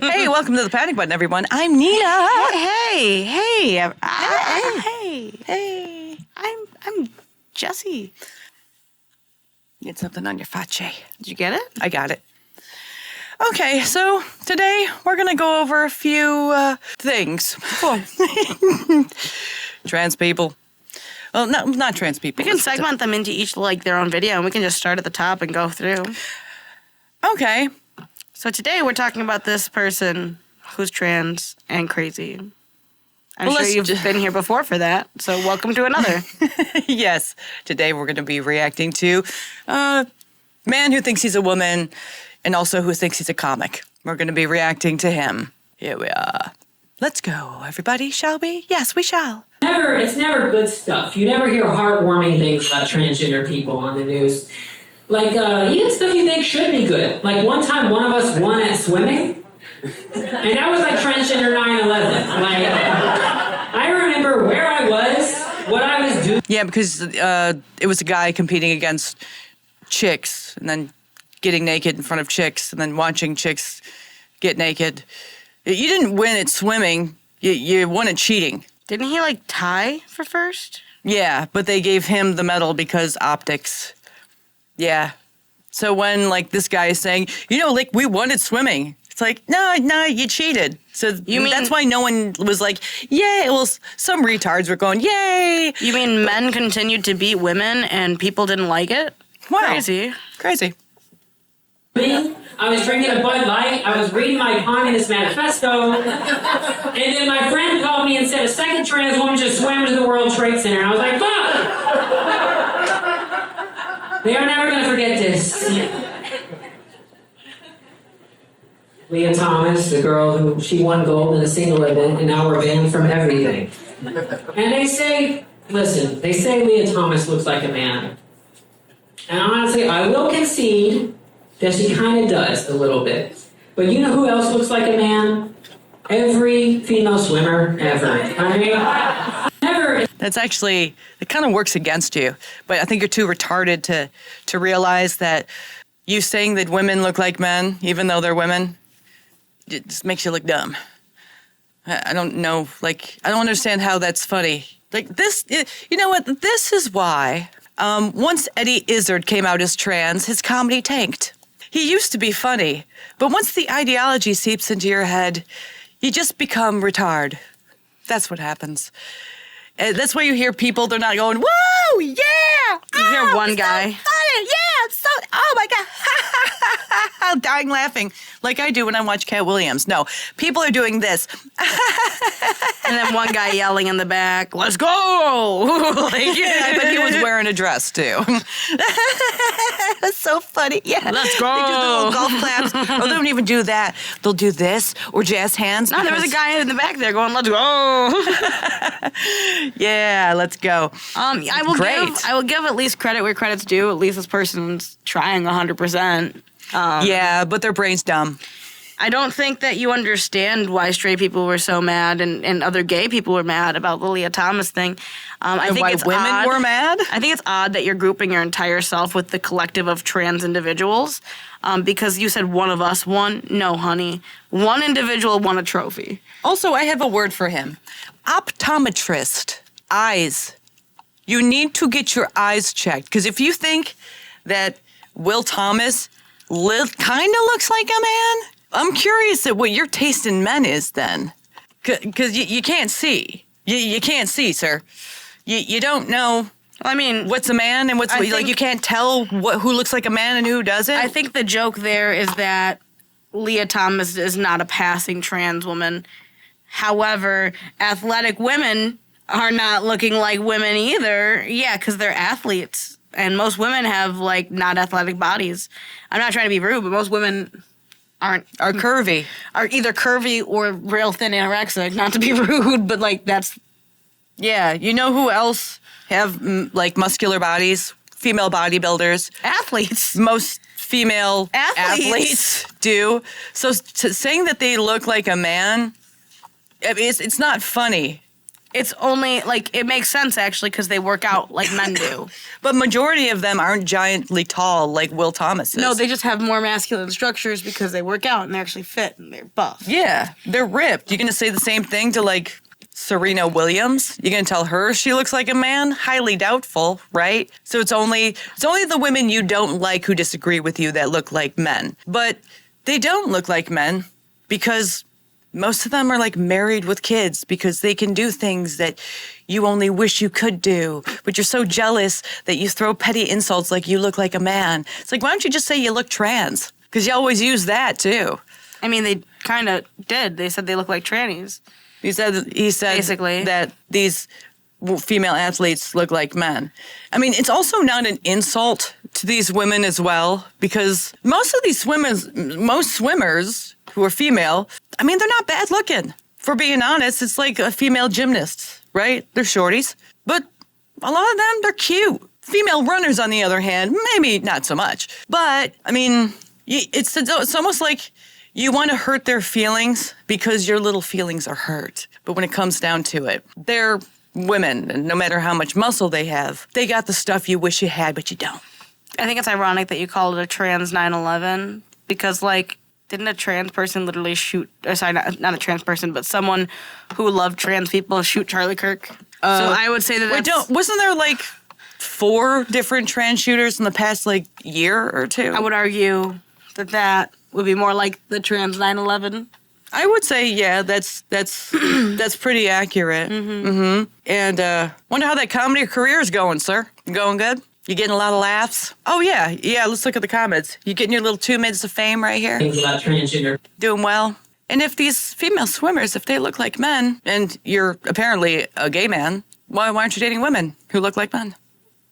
Hey, welcome to the Panic Button, everyone. I'm Nina. Hey. I'm Jessie. You had something on your face. Did you get it? I got it. Okay, so today we're going to go over a few things. Cool. Trans people. Well, not trans people. We can segment them into each their own video, and we can just start at the top and go through. Okay. So today we're talking about this person who's trans and crazy. I'm sure you've been here before for that, so welcome to another. Yes. Today we're going to be reacting to a man who thinks he's a woman and also who thinks he's a comic. We're going to be reacting to him. Here we are. Let's go, everybody, shall we? Yes, we shall. It's never good stuff. You never hear heartwarming things about transgender people on the news. Like, even stuff you think should be good. Like, one time one of us won at swimming, and that was like transgender 9/11. Like, I remember where I was, what I was doing. Yeah, because it was a guy competing against chicks and then getting naked in front of chicks and then watching chicks get naked. You didn't win at swimming. You won at cheating. Didn't he tie for first? Yeah, but they gave him the medal because optics. Yeah. So when this guy is saying, we won at swimming. It's like, no, you cheated. So that's why no one was like, yay. Well, some retards were going, yay. You mean men continued to beat women and people didn't like it? Wow. Crazy. I was drinking a Bud Light, I was reading my Communist Manifesto, and then my friend called me and said a second trans woman just swam to the World Trade Center, and I was like, fuck! They are never going to forget this. Leah Thomas, the girl who, she won gold in a single event, and now we're banned from everything. And they say Leah Thomas looks like a man. And honestly, I will concede that she kind of does a little bit. But you know who else looks like a man? Every female swimmer ever. I mean, never. That's actually, it kind of works against you. But I think you're too retarded to realize that you saying that women look like men, even though they're women, it just makes you look dumb. I don't know, I don't understand how that's funny. This, you know what? This is why once Eddie Izzard came out as trans, his comedy tanked. He used to be funny, but once the ideology seeps into your head, you just become retard. That's what happens. And that's why you hear people, they're not going, whoa, yeah! You hear one guy. So funny. Yeah, oh my God. Dying laughing like I do when I watch Cat Williams. No, people are doing this. And then one guy yelling in the back, let's go! Yeah, I bet he was wearing a dress too. That's so funny. Yeah. Let's go! They do the little golf claps. Or they don't even do that. They'll do this or jazz hands. No, there was a guy in the back there going, let's go! Yeah, let's go. I will give at least credit where credit's due. At least this person's trying 100%. Yeah, but their brain's dumb. I don't think that you understand why straight people were so mad and other gay people were mad about the Leah Thomas thing. I think why it's women odd. were mad? I think it's odd that you're grouping your entire self with the collective of trans individuals because you said one of us won. No, honey. One individual won a trophy. Also, I have a word for him. Optometrist. Eyes. You need to get your eyes checked. Because if you think that Will Thomas kind of looks like a man, I'm curious at what your taste in men is then. Because you can't see. You can't see, sir. You don't know. I mean, what's a man and what's you can't tell who looks like a man and who doesn't. I think the joke there is that Leah Thomas is not a passing trans woman. However, athletic women are not looking like women either. Yeah, because they're athletes. And most women have, not athletic bodies. I'm not trying to be rude, but most women are curvy. Are either curvy or real thin anorexic. Not to be rude, but, that's... Yeah, you know who else have, muscular bodies? Female bodybuilders. Athletes. Most female athletes do. So saying that they look like a man, it's not funny. It's only, like, it makes sense, actually, because they work out like men do. But majority of them aren't giantly tall like Will Thomas is. No, they just have more masculine structures because they work out and they're actually fit and they're buff. Yeah, they're ripped. You're going to say the same thing to, like, Serena Williams? You're going to tell her she looks like a man? Highly doubtful, right? So it's only the women you don't like who disagree with you that look like men. But they don't look like men because most of them are like married with kids because they can do things that you only wish you could do. But you're so jealous that you throw petty insults like you look like a man. It's like, why don't you just say you look trans? Because you always use that too. I mean, they kind of did. They said they look like trannies. He said Basically. that these female athletes look like men. I mean, it's also not an insult to these women as well because most swimmers who are female, I mean, they're not bad looking. For being honest, it's like a female gymnast, right? They're shorties, but a lot of them, they're cute. Female runners, on the other hand, maybe not so much. But, I mean, it's almost like you want to hurt their feelings because your little feelings are hurt. But when it comes down to it, they're women, and no matter how much muscle they have, they got the stuff you wish you had, but you don't. I think it's ironic that you called it a trans 9/11 because, like, didn't a trans person literally shoot, or sorry, not a trans person, but someone who loved trans people shoot Charlie Kirk? So I would say that Wasn't there like 4 different trans shooters in the past like year or 2? I would argue that would be more like the trans 9/11. I would say, yeah, that's pretty accurate. Mm-hmm. And wonder how that comedy career is going, sir. Going good? You getting a lot of laughs? Oh, yeah. Let's look at the comments. You getting your little 2 minutes of fame right here? Things about transgender. Doing well. And if these female swimmers, if they look like men, and you're apparently a gay man, why aren't you dating women who look like men?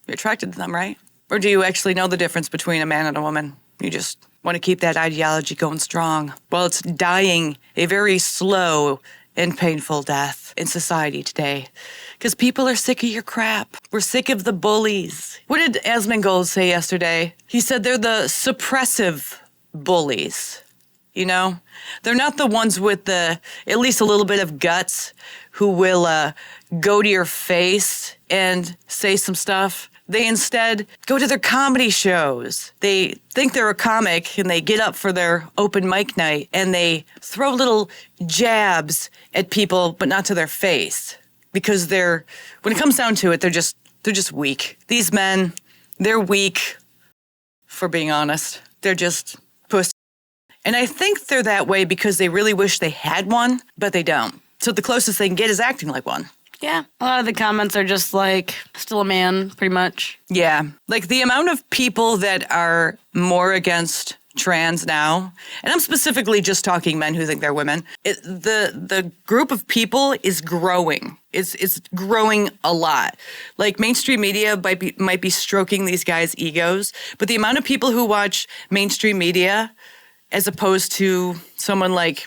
You're attracted to them, right? Or do you actually know the difference between a man and a woman? You just want to keep that ideology going strong. Well, it's dying a very slow and painful death in society today. Because people are sick of your crap. We're sick of the bullies. What did Asmongold say yesterday? He said they're the suppressive bullies. You know? They're not the ones with the, at least a little bit of guts, who will go to your face and say some stuff. They instead go to their comedy shows. They think they're a comic and they get up for their open mic night and they throw little jabs at people, but not to their face. Because when it comes down to it, they're just weak. These men, they're weak, for being honest. They're just pussy. And I think they're that way because they really wish they had one, but they don't. So the closest they can get is acting like one. Yeah. A lot of the comments are just like, still a man, pretty much. Yeah. Like the amount of people that are more against trans now, and I'm specifically just talking men who think they're women, the group of people is growing. It's growing a lot. Like mainstream media might be stroking these guys' egos, but the amount of people who watch mainstream media as opposed to someone like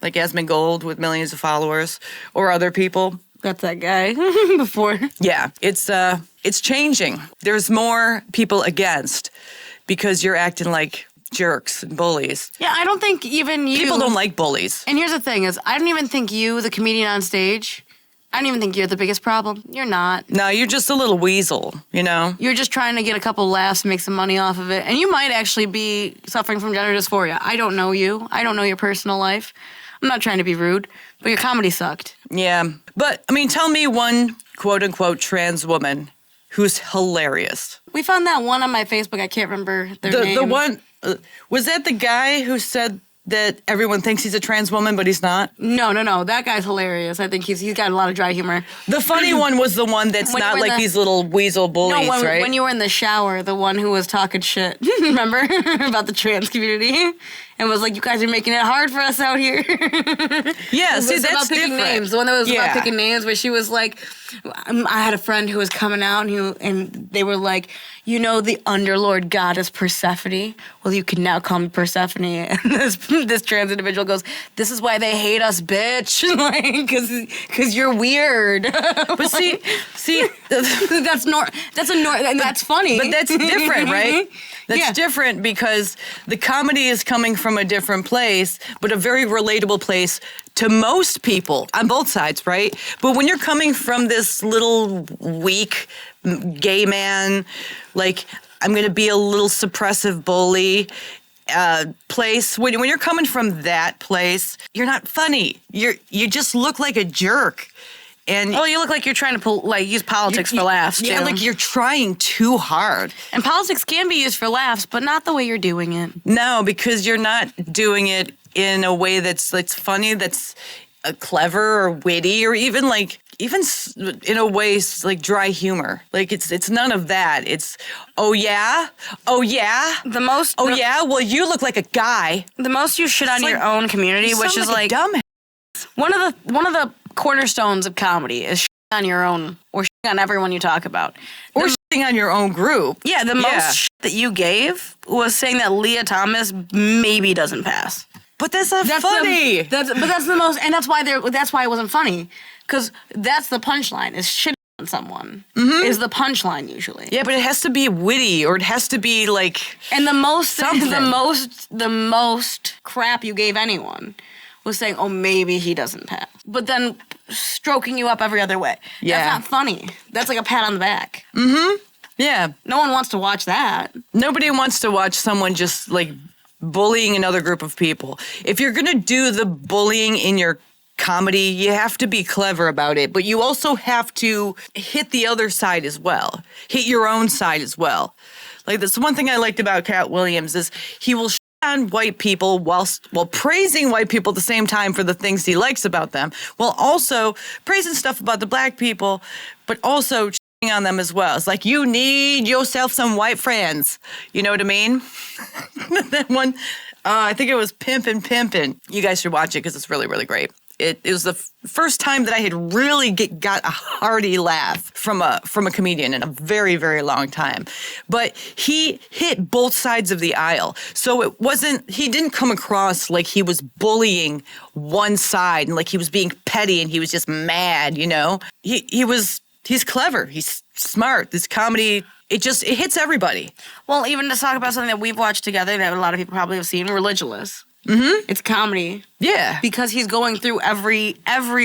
Asmongold with millions of followers or other people. That's that guy before. Yeah, it's changing. There's more people against because you're acting like jerks and bullies. Yeah, I don't think even you... People don't like bullies. And here's the thing is, I don't even think you, the comedian on stage, I don't even think you're the biggest problem. You're not. No, you're just a little weasel, you know? You're just trying to get a couple laughs and make some money off of it. And you might actually be suffering from gender dysphoria. I don't know you. I don't know your personal life. I'm not trying to be rude, but your comedy sucked. Yeah. But, I mean, tell me one quote-unquote trans woman who's hilarious. We found that one on my Facebook. I can't remember their name. The one... was that the guy who said that everyone thinks he's a trans woman, but he's not? No. That guy's hilarious. I think he's got a lot of dry humor. The funny one was the one that's not like these little weasel bullies, right? When you were in the shower, the one who was talking shit, remember? About the trans community? And was like, you guys are making it hard for us out here. Yeah, see, that's about picking different. names. The one that was about picking names, where she was like, I had a friend who was coming out, and they were like, you know, the underlord goddess Persephone? Well, you can now call me Persephone. And this trans individual goes, this is why they hate us, bitch. Like, because you're weird. But see, that's funny. But that's different, right? That's different because the comedy is coming from a different place, but a very relatable place to most people on both sides, right? But when you're coming from this little weak gay man, like, I'm going to be a little suppressive bully place, when you're coming from that place, you're not funny. You just look like a jerk. And Well, you look like you're trying to use politics for laughs, yeah, too. like you're trying too hard. And politics can be used for laughs, but not the way you're doing it. No, because you're not doing it in a way that's funny, that's clever or witty, or even in a way like dry humor. Like it's none of that. It's oh yeah, well you look like a guy. The most you shit on It's your like- own community, You which sound is like a dumb. one of the cornerstones of comedy is shit on your own or shit on everyone you talk about. Or shitting on your own group. Yeah, the Yeah. most shit that you gave was saying that Leah Thomas maybe doesn't pass. But that's not funny. That's the most, and that's why it wasn't funny, because that's the punchline is shit on someone is the punchline usually. Yeah, but it has to be witty, or it has to be like And the Something. the most crap you gave anyone was saying, oh, maybe he doesn't pass, but then stroking you up every other way. Yeah. That's not funny. That's like a pat on the back. yeah. No one wants to watch that. Nobody wants to watch someone just like bullying another group of people. If you're gonna do the bullying in your comedy, you have to be clever about it, but you also have to hit the other side as well. Hit your own side as well. Like, that's one thing I liked about Cat Williams is he will on white people while praising white people at the same time for the things he likes about them, while also praising stuff about the black people, but also shitting on them as well. It's like, you need yourself some white friends. You know what I mean? That one, I think it was Pimpin'. You guys should watch it because it's really, really great. It was the first time that I had really got a hearty laugh from a comedian in a very, very long time. But he hit both sides of the aisle. So he didn't come across like he was bullying one side and like he was being petty and he was just mad, you know? He's clever. He's smart. This comedy, it hits everybody. Well, even to talk about something that we've watched together that a lot of people probably have seen, Religulous. Mm-hmm. It's comedy. Yeah. Because he's going through every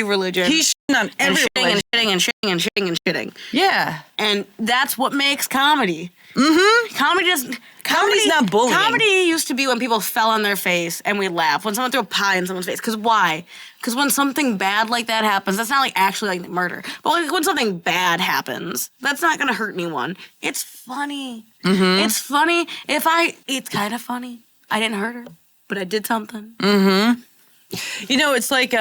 religion. He's shitting on and every shitting religion. and shitting and shitting and shitting and shitting. Yeah. And that's what makes comedy. Mm-hmm. Comedy's not bullying. Comedy used to be when people fell on their face and we laugh. When someone threw a pie in someone's face. Because why? Because when something bad like that happens, that's not like actually like murder. But like when something bad happens, that's not going to hurt anyone. It's funny. Mm-hmm. It's funny. It's kind of funny. I didn't hurt her, but I did something. Mm-hmm. You know, it's like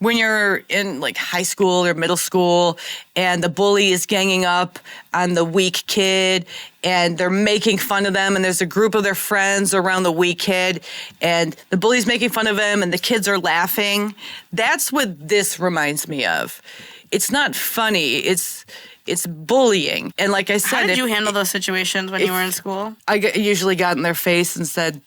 when you're in like high school or middle school and the bully is ganging up on the weak kid and they're making fun of them and there's a group of their friends around the weak kid and the bully's making fun of him and the kids are laughing. That's what this reminds me of. It's not funny. It's bullying. And like I said, How did you handle those situations when you were in school? I usually got in their face and said,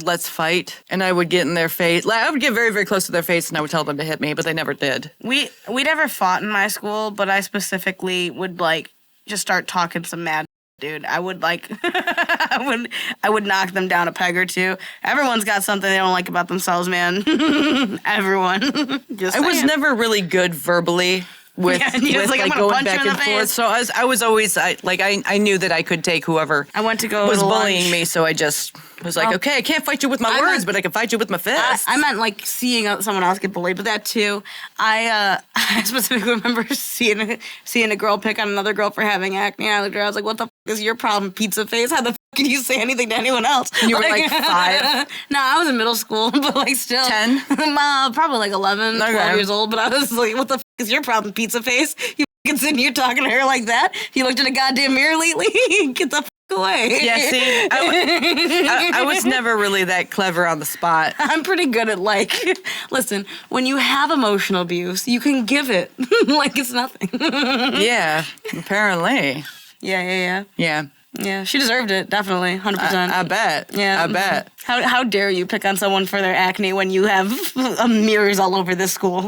let's fight. And I would get in their face. I would get very, very close to their face and I would tell them to hit me, but they never did. We never fought in my school, but I specifically would like just start talking some mad dude. I would like I would knock them down a peg or two. Everyone's got something they don't like about themselves, man. Everyone. Just I was saying. never really good verbally with, Yeah, and he was with like, I'm like gonna going punch you back in the and forth. face. So I was always I knew that I could take whoever I went to go was to bullying lunch. me, so I just was like, Oh. okay, I can't fight you with my I words, meant- but I can fight you with my fists. I meant like seeing someone else get bullied, but that too. I specifically remember seeing a girl pick on another girl for having acne. And I looked at her, I was like, "What the f- is your problem, pizza face? How the f- can you say anything to anyone else?" And you were, like, 5? No, I was in middle school, but like still 10? Probably like 11, 12 Okay. years old. But I was like, "What the f- is your problem, pizza face? You f***ing sitting here talking to her like that? You looked in a goddamn mirror lately? Get the f- away." Yeah, see, I was never really that clever on the spot. I'm pretty good at like, listen, when you have emotional abuse, you can give it like it's nothing. Yeah, apparently. Yeah. Yeah, She deserved it, definitely, 100%. I bet. Yeah. I bet. How dare you pick on someone for their acne when you have mirrors all over this school?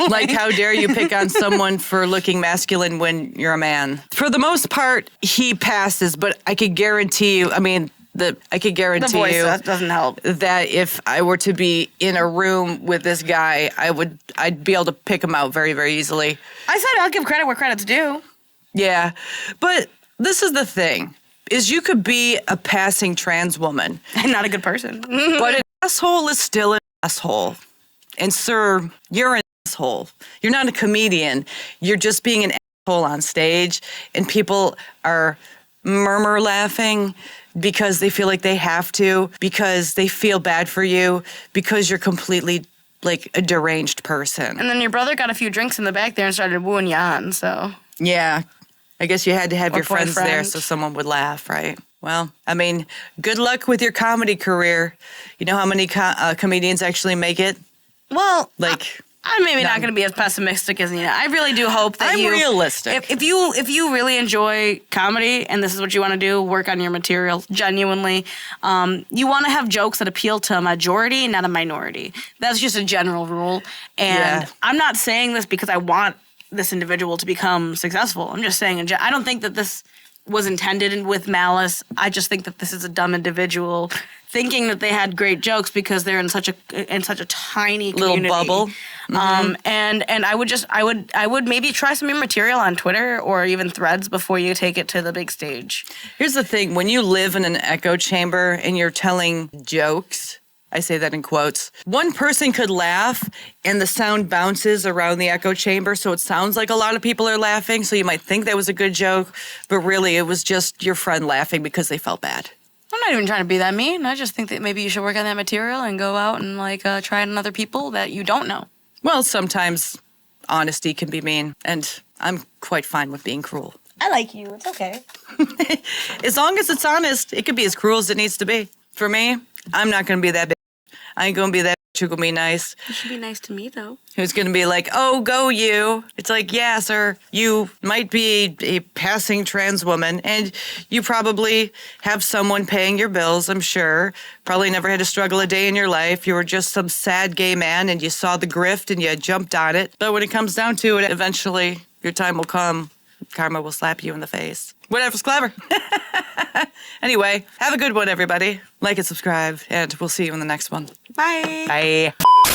Like, how dare you pick on someone for looking masculine when you're a man? For the most part, he passes, but I could guarantee you, I mean, I could The guarantee voice you doesn't help. that if I were to be in a room with this guy, I'd be able to pick him out very, very easily. I said I'll give credit where credit's due. Yeah, but this is the thing: is you could be a passing trans woman, I'm not a good person. but an asshole is still an asshole. And sir, you're an asshole. You're not a comedian. You're just being an asshole on stage, and people are murmur laughing because they feel like they have to, because they feel bad for you, because you're completely like a deranged person. And then your brother got a few drinks in the back there and started wooing you on, so. Yeah, I guess you had to have Or your friends there boyfriend. so someone would laugh, right? Well, I mean, good luck with your comedy career. You know how many comedians actually make it? Well, Like, I'm maybe not none. going to be as pessimistic as Nina. I really do hope that I'm realistic. If you really enjoy comedy and this is what you want to do, work on your material genuinely. You want to have jokes that appeal to a majority, not a minority. That's just a general rule. And Yeah. I'm not saying this because I want this individual to become successful. I'm just saying, I don't think that this was intended with malice. I just think that this is a dumb individual thinking that they had great jokes because they're in such a tiny Little community. bubble. And I would maybe try some of your material on Twitter or even Threads before you take it to the big stage. Here's the thing. When you live in an echo chamber and you're telling jokes, I say that in quotes, one person could laugh and the sound bounces around the echo chamber, so it sounds like a lot of people are laughing, so you might think that was a good joke, but really it was just your friend laughing because they felt bad. I'm not even trying to be that mean. I just think that maybe you should work on that material and go out and try it on other people that you don't know. Well, sometimes honesty can be mean, and I'm quite fine with being cruel. I like you. It's okay. As long as it's honest, it can be as cruel as it needs to be. For me, I'm not going to be that bitch. I ain't going to be that bitch who can be nice. You should be nice to me, though. Who's going to be like, oh, go you. It's like, yeah, sir, you might be a passing trans woman, and you probably have someone paying your bills, I'm sure. Probably never had to struggle a day in your life. You were just some sad gay man, and you saw the grift, and you jumped on it. But when it comes down to it, eventually your time will come. Karma will slap you in the face. Whatever's clever. Anyway, have a good one, everybody. Like and subscribe, and we'll see you in the next one. Bye. Bye.